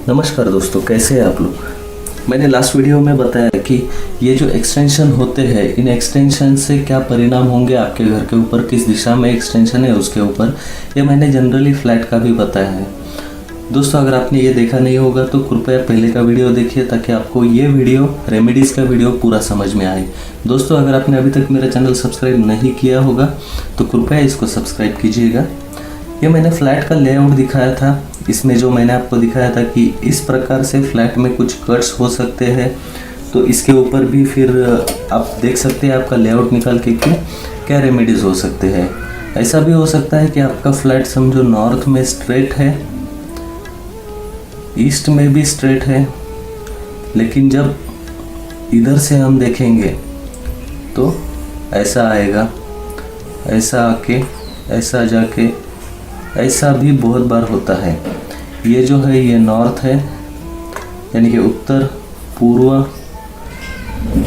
नमस्कार दोस्तों, कैसे हैं आप लोग। मैंने लास्ट वीडियो में बताया कि ये जो एक्सटेंशन होते हैं, इन एक्सटेंशन से क्या परिणाम होंगे आपके घर के ऊपर, किस दिशा में एक्सटेंशन है उसके ऊपर, ये मैंने जनरली फ्लैट का भी बताया है। दोस्तों, अगर आपने ये देखा नहीं होगा तो कृपया पहले का वीडियो देखिए ताकि आपको ये वीडियो रेमेडीज़ का वीडियो पूरा समझ में आए। दोस्तों, अगर आपने अभी तक मेरा चैनल सब्सक्राइब नहीं किया होगा तो कृपया इसको सब्सक्राइब कीजिएगा। ये मैंने फ्लैट का लेआउट दिखाया था। इसमें जो मैंने आपको दिखाया था कि इस प्रकार से फ्लैट में कुछ कट्स हो सकते हैं, तो इसके ऊपर भी फिर आप देख सकते हैं आपका लेआउट निकाल के कि क्या रेमेडीज़ हो सकते हैं। ऐसा भी हो सकता है कि आपका फ्लैट समझो नॉर्थ में स्ट्रेट है, ईस्ट में भी स्ट्रेट है, लेकिन जब इधर से हम देखेंगे तो ऐसा आएगा, ऐसा आके ऐसा जाके, ऐसा भी बहुत बार होता है। ये जो है ये नॉर्थ है, यानी कि उत्तर, पूर्व,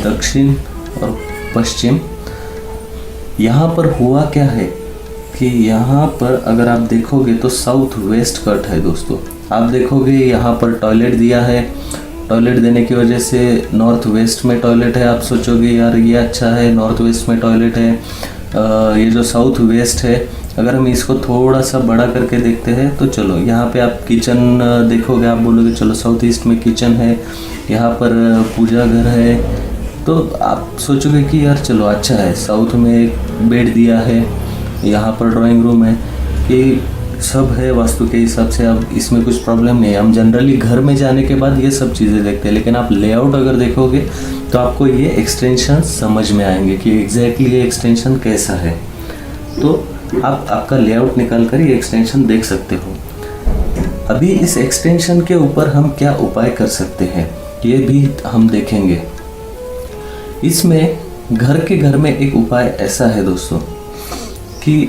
दक्षिण और पश्चिम। यहाँ पर हुआ क्या है कि यहाँ पर अगर आप देखोगे तो साउथ वेस्ट कट है। दोस्तों, आप देखोगे यहाँ पर टॉयलेट दिया है, टॉयलेट देने की वजह से नॉर्थ वेस्ट में टॉयलेट है। आप सोचोगे यार ये अच्छा है, नॉर्थ वेस्ट में टॉयलेट है। ये जो साउथ वेस्ट है, अगर हम इसको थोड़ा सा बड़ा करके देखते हैं तो चलो यहाँ पे आप किचन देखोगे, आप बोलोगे चलो साउथ ईस्ट में किचन है, यहाँ पर पूजा घर है, तो आप सोचोगे कि यार चलो अच्छा है। साउथ में एक बेड दिया है, यहाँ पर ड्राइंग रूम है, कि सब है वास्तु के हिसाब से। अब इसमें कुछ प्रॉब्लम नहीं है। हम जनरली घर में जाने के बाद ये सब चीज़ें देखते हैं, लेकिन आप लेआउट अगर देखोगे तो आपको ये एक्सटेंशन समझ में आएंगे कि एग्जैक्टली ये एक्सटेंशन कैसा है। तो आप आपका लेआउट निकाल कर ये एक्सटेंशन देख सकते हो। अभी इस एक्सटेंशन के ऊपर हम क्या उपाय कर सकते हैं ये भी हम देखेंगे। इसमें घर में एक उपाय ऐसा है दोस्तों कि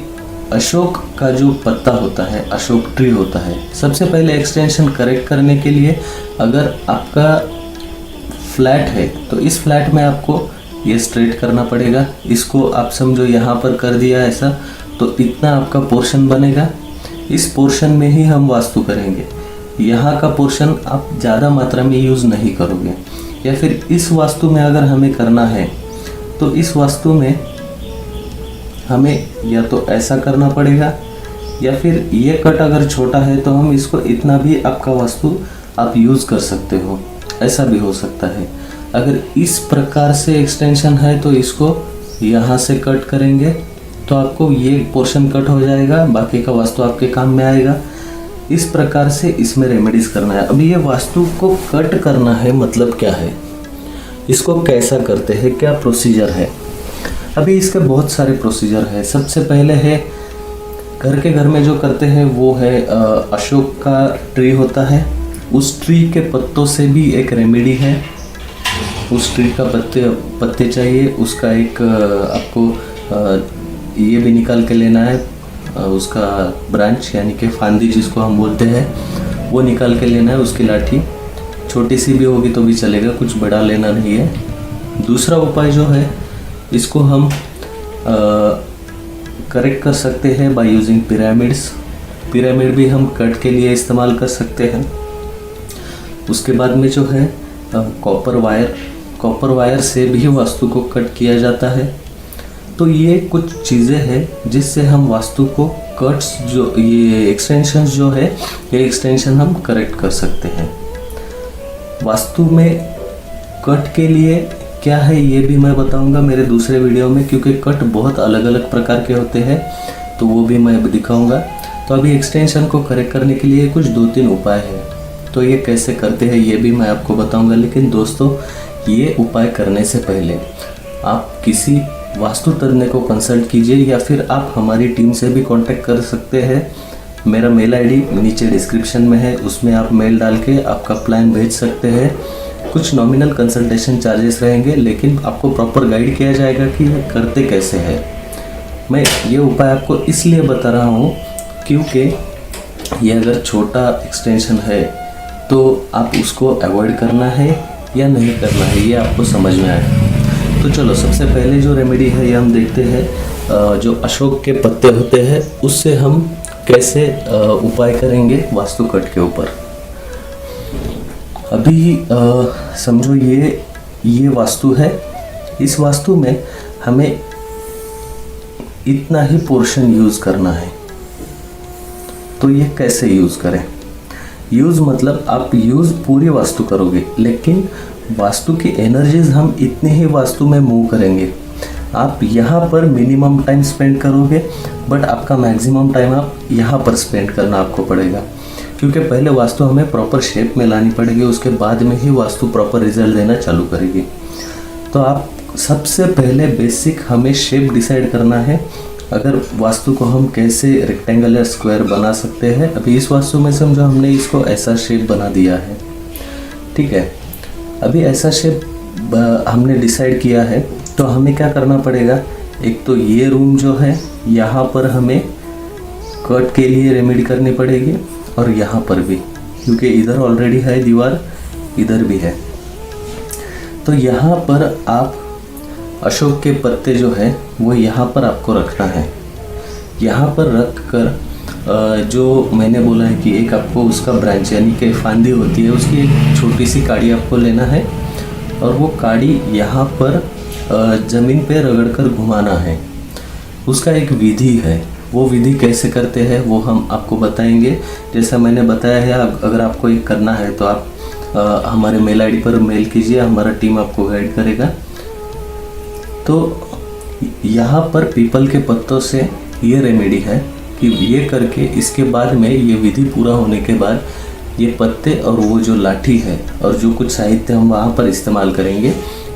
अशोक का जो पत्ता होता है, अशोक ट्री होता है, सबसे पहले एक्सटेंशन करेक्ट करने के लिए अगर आपका फ्लैट है तो इस फ्लैट में आपको ये स्ट्रेट करना पड़ेगा। इसको आप समझो यहाँ पर कर दिया ऐसा, तो इतना आपका पोर्शन बनेगा। इस पोर्शन में ही हम वास्तु करेंगे। यहाँ का पोर्शन आप ज़्यादा मात्रा में यूज़ नहीं करोगे। या फिर इस वास्तु में अगर हमें करना है तो इस वास्तु में हमें या तो ऐसा करना पड़ेगा, या फिर ये कट अगर छोटा है तो हम इसको इतना भी आपका वास्तु आप यूज़ कर सकते हो। ऐसा भी हो सकता है। अगर इस प्रकार से एक्सटेंशन है तो इसको यहाँ से कट करेंगे तो आपको ये पोर्शन कट हो जाएगा, बाकी का वास्तु आपके काम में आएगा। इस प्रकार से इसमें रेमेडीज करना है। अभी ये वास्तु को कट करना है, मतलब क्या है, इसको कैसा करते हैं, क्या प्रोसीजर है। अभी इसके बहुत सारे प्रोसीजर है। सबसे पहले है घर में जो करते हैं वो है अशोक का ट्री होता है, उस ट्री के पत्तों से भी एक रेमेडी है। उस ट्री का पत्ते चाहिए, उसका एक आपको ये भी निकाल के लेना है, उसका ब्रांच यानी कि फांदी जिसको हम बोलते हैं, वो निकाल के लेना है। उसकी लाठी छोटी सी भी होगी तो भी चलेगा, कुछ बड़ा लेना नहीं है। दूसरा उपाय जो है इसको हम करेक्ट कर सकते हैं बाय यूजिंग पिरामिड्स। पिरामिड भी हम कट के लिए इस्तेमाल कर सकते हैं। उसके बाद में जो है कॉपर वायर से भी वास्तु को कट किया जाता है। तो ये कुछ चीज़ें हैं जिससे हम वास्तु को कट्स जो ये एक्सटेंशन जो है, ये एक्सटेंशन हम करेक्ट कर सकते हैं। वास्तु में कट के लिए क्या है ये भी मैं बताऊंगा मेरे दूसरे वीडियो में, क्योंकि कट बहुत अलग अलग प्रकार के होते हैं, तो वो भी मैं दिखाऊंगा। तो अभी एक्सटेंशन को करेक्ट करने के लिए कुछ 2-3 उपाय हैं, तो ये कैसे करते हैं ये भी मैं आपको बताऊंगा। लेकिन दोस्तों, ये उपाय करने से पहले आप किसी वास्तु तज्ञ को कंसल्ट कीजिए, या फिर आप हमारी टीम से भी कांटेक्ट कर सकते हैं। मेरा मेल आईडी नीचे डिस्क्रिप्शन में है, उसमें आप मेल डाल के आपका प्लान भेज सकते हैं। कुछ नॉमिनल कंसल्टेशन चार्जेस रहेंगे, लेकिन आपको प्रॉपर गाइड किया जाएगा कि ये करते कैसे हैं। मैं ये उपाय आपको इसलिए बता रहा हूँ क्योंकि ये अगर छोटा एक्सटेंशन है तो आप उसको अवॉइड करना है या नहीं करना है, ये आपको समझ में आए। तो चलो, सबसे पहले जो रेमेडी है ये हम देखते हैं। जो अशोक के पत्ते होते हैं उससे हम कैसे उपाय करेंगे वास्तु कट के ऊपर। अभी समझो ये वास्तु है। इस वास्तु में हमें इतना ही पोर्शन यूज़ करना है। तो ये कैसे यूज़ करें? यूज़ मतलब आप यूज़ पूरी वास्तु करोगे, लेकिन वास्तु की एनर्जीज हम इतने ही वास्तु में मूव करेंगे। आप यहाँ पर मिनिमम टाइम स्पेंड करोगे, बट आपका मैक्सिमम टाइम आप यहाँ पर स्पेंड करना आपको पड़ेगा, क्योंकि पहले वास्तु हमें प्रॉपर शेप में लानी पड़ेगी, उसके बाद में ही वास्तु प्रॉपर रिजल्ट देना चालू करेगी। तो आप सबसे पहले बेसिक हमें शेप डिसाइड करना है। अगर वास्तु को हम कैसे रेक्टेंगल या स्क्वायर बना सकते हैं, अभी इस वास्तु में समझो हमने इसको ऐसा शेप बना दिया है, ठीक है। अभी ऐसा शेप हमने डिसाइड किया है, तो हमें क्या करना पड़ेगा? एक तो ये रूम जो है यहाँ पर हमें कट के लिए रेमेडी करनी पड़ेगी, और यहाँ पर भी, क्योंकि इधर ऑलरेडी है दीवार, इधर भी है। तो यहाँ पर आप अशोक के पत्ते जो है वो यहाँ पर आपको रखना है। यहाँ पर रख कर जो मैंने बोला है कि एक आपको उसका ब्रांच यानी कि फांदी होती है, उसकी एक छोटी सी काड़ी आपको लेना है, और वो काड़ी यहाँ पर ज़मीन पे रगड़ कर घुमाना है। उसका एक विधि है, वो विधि कैसे करते हैं वो हम आपको बताएंगे। जैसा मैंने बताया है, अगर आपको एक करना है तो आप हमारे मेल आईडी पर मेल कीजिए, हमारा टीम आपको गाइड करेगा। तो यहाँ पर पीपल के पत्तों से ये रेमेडी है कि ये करके इसके बाद में ये विधि पूरा होने के बाद ये पत्ते और वो जो लाठी है और जो कुछ साहित्य हम वहाँ पर इस्तेमाल करेंगे,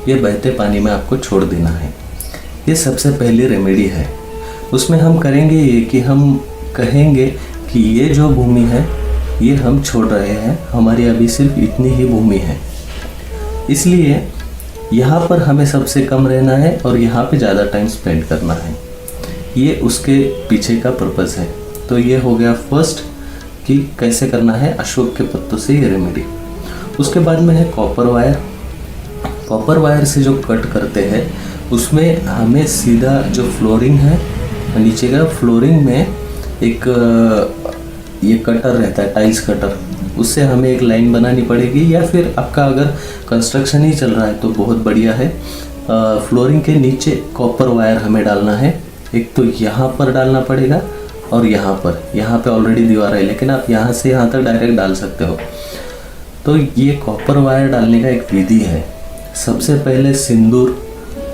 ये बहते पानी में आपको छोड़ देना है। ये सबसे पहली रेमेडी है। उसमें हम करेंगे ये कि हम कहेंगे कि ये जो भूमि है ये हम छोड़ रहे हैं, हमारी अभी सिर्फ इतनी ही भूमि है, इसलिए यहाँ पर हमें सबसे कम रहना है और यहाँ पे ज़्यादा टाइम स्पेंड करना है। ये उसके पीछे का पर्पस है। तो ये हो गया फर्स्ट कि कैसे करना है अशोक के पत्तों से ये रेमेडी। उसके बाद में है कॉपर वायर। कॉपर वायर से जो कट करते हैं उसमें हमें सीधा जो फ्लोरिंग है, नीचे का फ्लोरिंग में एक ये कटर रहता है, टाइल्स कटर, उससे हमें एक लाइन बनानी पड़ेगी, या फिर आपका अगर कंस्ट्रक्शन ही चल रहा है तो बहुत बढ़िया है। फ्लोरिंग के नीचे कॉपर वायर हमें डालना है। एक तो यहाँ पर डालना पड़ेगा और यहाँ पे ऑलरेडी दीवार है, लेकिन आप यहाँ से यहाँ तक डायरेक्ट डाल सकते हो। तो ये कॉपर वायर डालने का एक विधि है। सबसे पहले सिंदूर,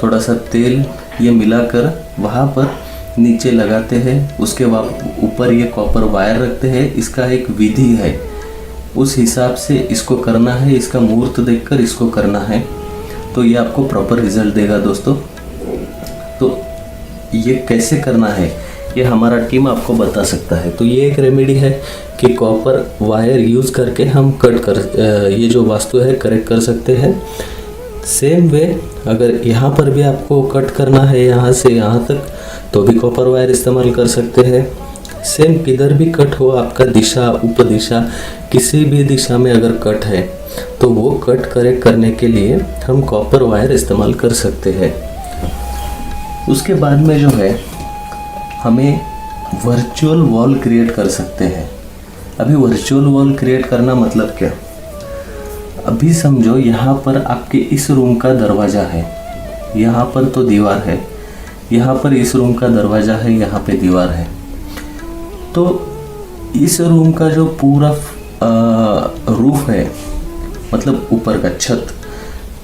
थोड़ा सा तेल, ये मिलाकर वहाँ पर नीचे लगाते हैं, उसके बाद ऊपर ये कॉपर वायर रखते हैं। इसका एक विधि है, उस हिसाब से इसको करना है, इसका मुहूर्त देखकर इसको करना है, तो ये आपको प्रॉपर रिजल्ट देगा दोस्तों। तो ये कैसे करना है ये हमारा टीम आपको बता सकता है। तो ये एक रेमेडी है कि कॉपर वायर यूज़ करके हम ये जो वास्तु है करेक्ट कर सकते हैं। सेम वे अगर यहाँ पर भी आपको कट करना है यहाँ से यहाँ तक, तो भी कॉपर वायर इस्तेमाल कर सकते हैं। सेम किधर भी कट हो आपका, दिशा उपदिशा किसी भी दिशा में अगर कट है तो वो कट करेक्ट करने के लिए हम कॉपर वायर इस्तेमाल कर सकते हैं। उसके बाद में जो है हमें वर्चुअल वॉल क्रिएट कर सकते हैं। अभी वर्चुअल वॉल क्रिएट करना मतलब क्या? अभी समझो यहाँ पर आपके इस रूम का दरवाज़ा है, यहाँ पर तो दीवार है, यहाँ पर इस रूम का दरवाज़ा है, यहाँ पे दीवार है। तो इस रूम का जो पूरा रूफ है, मतलब ऊपर का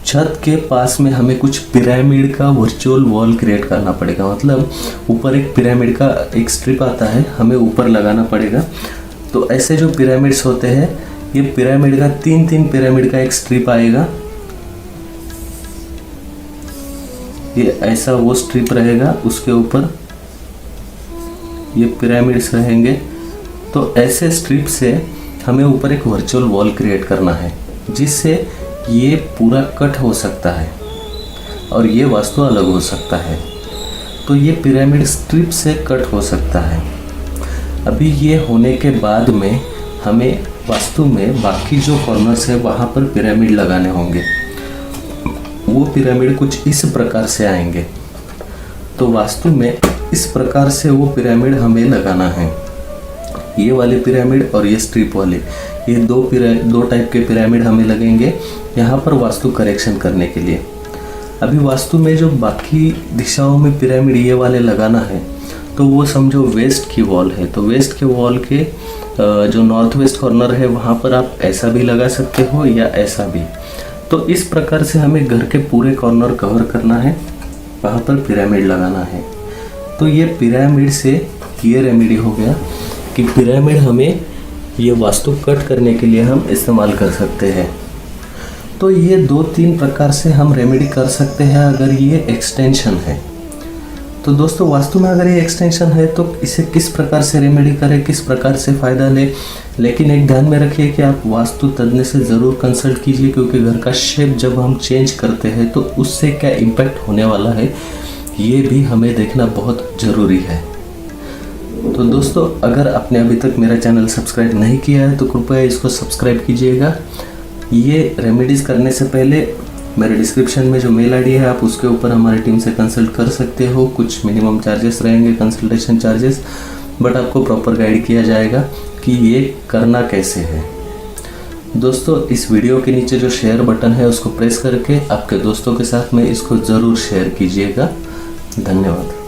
छत के पास में हमें कुछ पिरामिड का वर्चुअल वॉल क्रिएट करना पड़ेगा। मतलब ऊपर एक पिरामिड का एक स्ट्रिप आता है, हमें ऊपर लगाना पड़ेगा। तो ऐसे जो पिरामिड्स होते हैं, ये पिरामिड का तीन पिरामिड का एक स्ट्रिप आएगा, ये ऐसा वो स्ट्रिप रहेगा, उसके ऊपर ये पिरामिड्स रहेंगे। तो ऐसे स्ट्रिप से हमें ऊपर एक वर्चुअल वॉल क्रिएट करना है, जिससे ये पूरा कट हो सकता है और ये वास्तु अलग हो सकता है। तो ये पिरामिड स्ट्रिप से कट हो सकता है। अभी ये होने के बाद में हमें वास्तु में बाकी जो कॉर्नर्स है वहाँ पर पिरामिड लगाने होंगे। वो पिरामिड कुछ इस प्रकार से आएंगे। तो वास्तु में इस प्रकार से वो पिरामिड हमें लगाना है, ये वाले पिरामिड और ये स्ट्रिप वाले, ये दो टाइप के पिरामिड हमें लगेंगे यहाँ पर वास्तु करेक्शन करने के लिए। अभी वास्तु में जो बाकी दिशाओं में पिरामिड ये वाले लगाना है, तो वो समझो वेस्ट की वॉल है, तो वेस्ट के वॉल के जो नॉर्थ वेस्ट कॉर्नर है वहाँ पर आप ऐसा भी लगा सकते हो या ऐसा भी। तो इस प्रकार से हमें घर के पूरे कॉर्नर कवर करना है, वहाँ पर पिरामिड लगाना है। तो ये पिरामिड से ये रेमेडी हो गया कि पिरामिड हमें ये वास्तु कट करने के लिए हम इस्तेमाल कर सकते हैं। तो ये 2-3 प्रकार से हम रेमेडी कर सकते हैं अगर ये एक्सटेंशन है। तो दोस्तों वास्तु में अगर ये एक्सटेंशन है तो इसे किस प्रकार से रेमेडी करें, किस प्रकार से फ़ायदा लें, लेकिन एक ध्यान में रखिए कि आप वास्तु तज्ञ से ज़रूर कंसल्ट कीजिए, क्योंकि घर का शेप जब हम चेंज करते हैं तो उससे क्या इम्पैक्ट होने वाला है ये भी हमें देखना बहुत ज़रूरी है। तो दोस्तों अगर आपने अभी तक मेरा चैनल सब्सक्राइब नहीं किया है तो कृपया इसको सब्सक्राइब कीजिएगा। ये रेमेडीज़ करने से पहले मेरे डिस्क्रिप्शन में जो मेल आईडी है आप उसके ऊपर हमारी टीम से कंसल्ट कर सकते हो। कुछ मिनिमम चार्जेस रहेंगे, कंसल्टेशन चार्जेस, बट आपको प्रॉपर गाइड किया जाएगा कि ये करना कैसे है। दोस्तों इस वीडियो के नीचे जो शेयर बटन है उसको प्रेस करके आपके दोस्तों के साथ में इसको ज़रूर शेयर कीजिएगा। धन्यवाद।